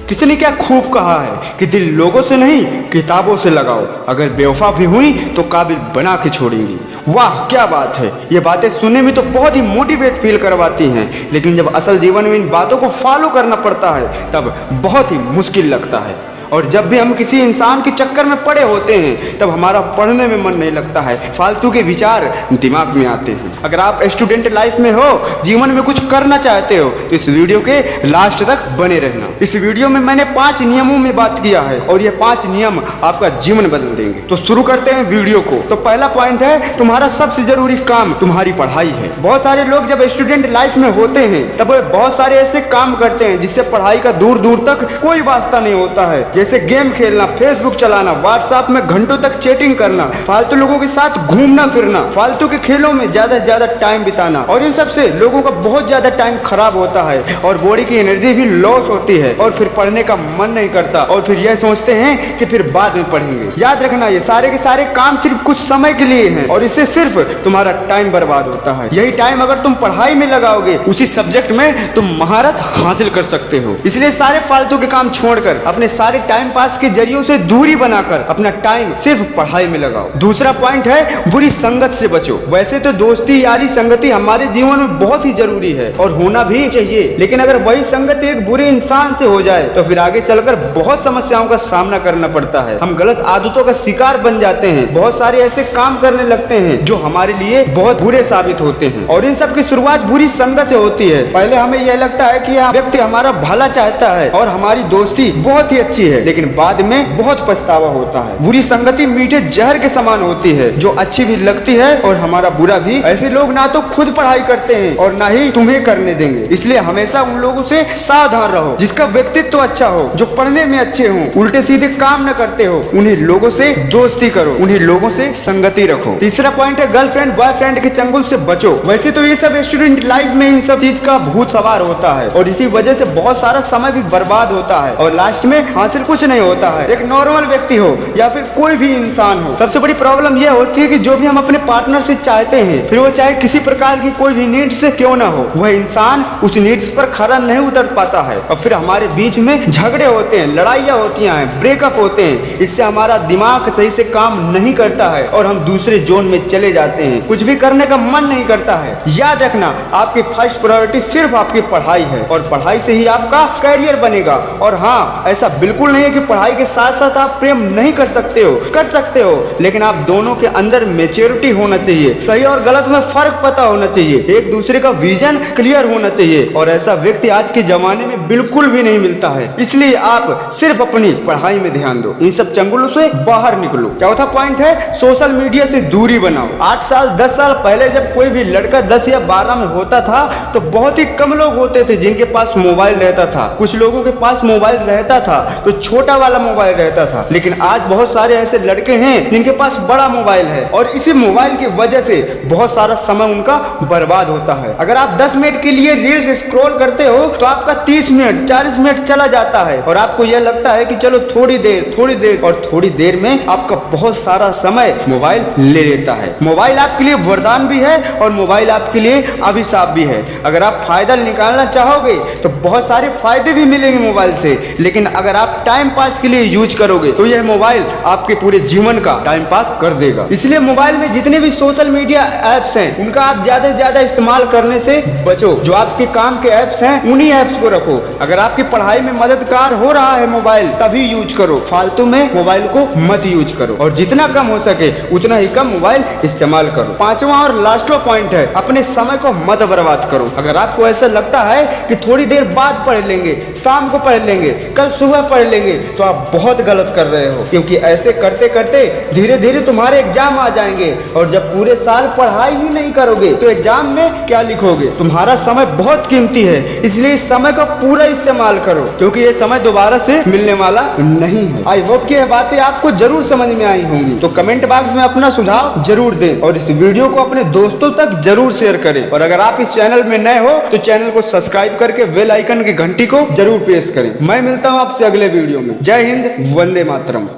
किसी ने क्या खूब कहा है कि दिल लोगों से नहीं किताबों से लगाओ, अगर बेवफा भी हुई तो काबिल बना के छोड़ेंगी। वाह क्या बात है। ये बातें सुनने में तो बहुत ही मोटिवेट फील करवाती हैं, लेकिन जब असल जीवन में इन बातों को फॉलो करना पड़ता है तब बहुत ही मुश्किल लगता है। और जब भी हम किसी इंसान के चक्कर में पड़े होते हैं तब हमारा पढ़ने में मन नहीं लगता है, फालतू के विचार दिमाग में आते हैं। अगर आप स्टूडेंट लाइफ में हो, जीवन में कुछ करना चाहते हो तो इस वीडियो के लास्ट तक बने रहना। इस वीडियो में मैंने 5 नियमों में बात किया है और ये 5 नियम आपका जीवन बदल देंगे। तो शुरू करते हैं वीडियो को। तो पहला पॉइंट है, तुम्हारा सबसे जरूरी काम तुम्हारी पढ़ाई है। बहुत सारे लोग जब स्टूडेंट लाइफ में होते हैं तब वे बहुत सारे ऐसे काम करते हैं जिससे पढ़ाई का दूर दूर तक कोई वास्ता नहीं होता है, जैसे गेम खेलना, फेसबुक चलाना, व्हाट्सएप में घंटों तक चैटिंग करना, फालतू लोगों के साथ घूमना फिरना, फालतू के खेलों में ज्यादा से ज्यादा टाइम बिताना। और इन सब से लोगों का बहुत ज्यादा टाइम खराब होता है और बॉडी की एनर्जी भी लॉस होती है और फिर पढ़ने का मन नहीं करता और फिर यह सोचते हैं कि फिर बाद में पढ़ेंगे। याद रखना, ये सारे के सारे काम सिर्फ कुछ समय के लिए हैं और इससे सिर्फ तुम्हारा टाइम बर्बाद होता है। यही टाइम अगर तुम पढ़ाई में लगाओगे, उसी सब्जेक्ट में तुम महारत हासिल कर सकते हो। इसलिए सारे फालतू के काम छोड़कर अपने सारे टाइम पास के जरियों से दूरी बनाकर अपना टाइम सिर्फ पढ़ाई में लगाओ। दूसरा पॉइंट है, बुरी संगत से बचो। वैसे तो दोस्ती यारी संगति हमारे जीवन में बहुत ही जरूरी है और होना भी चाहिए, लेकिन अगर वही संगत एक बुरे इंसान से हो जाए तो फिर आगे चलकर बहुत समस्याओं का सामना करना पड़ता है। हम गलत आदतों का शिकार बन जाते हैं, बहुत सारे ऐसे काम करने लगते हैं जो हमारे लिए बहुत बुरे साबित होते हैं और इन सब की शुरुआत बुरी संगत से होती है। पहले हमें यह लगता है कि यह व्यक्ति हमारा भला चाहता है और हमारी दोस्ती बहुत ही अच्छी है, लेकिन बाद में बहुत पछतावा होता है। बुरी संगति मीठे जहर के समान होती है, जो अच्छी भी लगती है और हमारा बुरा भी। ऐसे लोग ना तो खुद पढ़ाई करते हैं और ना ही तुम्हें करने देंगे, इसलिए हमेशा उन लोगों से सावधान रहो जिसका व्यक्तित्व अच्छा हो, जो पढ़ने में अच्छे हो, उल्टे सीधे काम न करते हो। उन्हीं लोगों से दोस्ती करो, उन्हीं लोगों से संगति रखो। तीसरा पॉइंट है, गर्लफ्रेंड बॉयफ्रेंड के चंगुल से बचो। वैसे तो ये सब स्टूडेंट लाइफ में इन सब चीज का भूत सवार होता है और इसी वजह से बहुत सारा समय भी बर्बाद होता है और लास्ट में हासिल कुछ नहीं होता है। एक नॉर्मल व्यक्ति हो या फिर कोई भी इंसान हो, सबसे बड़ी प्रॉब्लम यह होती है कि जो भी हम अपने पार्टनर से चाहते हैं, फिर वो चाहे किसी प्रकार की कोई भी नीड से क्यों ना हो, वह इंसान उस नीड्स पर खरा नहीं उतर पाता है और फिर हमारे बीच में झगड़े होते हैं, लड़ाइयाँ होती हैं, ब्रेकअप होते हैं। इससे हमारा दिमाग सही से काम नहीं करता है और हम दूसरे जोन में चले जाते हैं, कुछ भी करने का मन नहीं करता है। याद रखना, आपकी फर्स्ट प्रायोरिटी सिर्फ आपकी पढ़ाई है और पढ़ाई से ही आपका करियर बनेगा। और हाँ, ऐसा बिल्कुल नहीं है कि पढ़ाई के साथ साथ आप प्रेम नहीं कर सकते हो, कर सकते हो, लेकिन आप दोनों के अंदर मैच्योरिटी होना चाहिए, सही और गलत में फर्क पता होना चाहिए, एक दूसरे का विजन क्लियर होना चाहिए और ऐसा व्यक्ति आज के जमाने में बिल्कुल भी नहीं मिलता है। इसलिए आप सिर्फ अपनी पढ़ाई में ध्यान दो, इन सब चंगुलों से बाहर निकलो। चौथा पॉइंट है, सोशल मीडिया से दूरी बनाओ। 8 साल 10 साल पहले जब कोई भी लड़का 10 या 12 में होता था तो बहुत ही कम लोग होते थे जिनके पास मोबाइल रहता था। कुछ लोगों के पास मोबाइल रहता था तो छोटा वाला मोबाइल रहता था, लेकिन आज बहुत सारे ऐसे लड़के हैं जिनके पास बड़ा मोबाइल है और इसी मोबाइल की वजह से बहुत सारा समय उनका बर्बाद होता है। अगर आप 10 मिनट के लिए रील्स स्क्रॉल करते हो तो आपका 30 मिनट 40 मिनट चला जाता है और आपको यह लगता है कि चलो थोड़ी देर और थोड़ी देर में आपका बहुत सारा समय मोबाइल ले लेता है। मोबाइल आपके लिए वरदान भी है और मोबाइल आपके लिए अभिशाप भी है। अगर आप फायदा निकालना चाहोगे तो बहुत सारे फायदे भी मिलेंगे मोबाइल से, लेकिन अगर आप टाइम पास के लिए यूज करोगे तो यह मोबाइल आपके पूरे जीवन का टाइम पास कर देगा। इसलिए मोबाइल में जितने भी सोशल मीडिया ऐप्स हैं उनका आप ज्यादा से ज्यादा इस्तेमाल करने से बचो। जो आपके काम के ऐप्स हैं उन्हीं ऐप्स को रखो। अगर आपकी पढ़ाई में मददगार हो रहा है मोबाइल तभी यूज करो, फालतू में मोबाइल को मत यूज करो और जितना कम हो सके उतना ही कम मोबाइल इस्तेमाल करो। पांचवा और लास्टवा पॉइंट है, अपने समय को मत बर्बाद करो। अगर आपको ऐसा लगता है कि थोड़ी देर बाद पढ़ लेंगे, शाम को पढ़ लेंगे, कल सुबह पढ़ लेंगे, तो आप बहुत गलत कर रहे हो, क्योंकि ऐसे करते करते धीरे धीरे तुम्हारे एग्जाम आ जाएंगे और जब पूरे साल पढ़ाई ही नहीं करोगे तो एग्जाम में क्या लिखोगे। तुम्हारा समय बहुत कीमती है, इसलिए इस समय का पूरा इस्तेमाल करो, क्योंकि ये समय दोबारा से मिलने वाला नहीं है। आई होप कि यह बातें आपको जरूर समझ में आई होंगी। तो कमेंट बॉक्स में अपना सुझाव जरूर दें और इस वीडियो को अपने दोस्तों तक जरूर शेयर करें और अगर आप इस चैनल में नए हो तो चैनल को सब्सक्राइब करके बेल आइकन की घंटी को जरूर प्रेस करें। मैं मिलता हूँ आपसे अगले वीडियो में। जय हिंद, वंदे मातरम।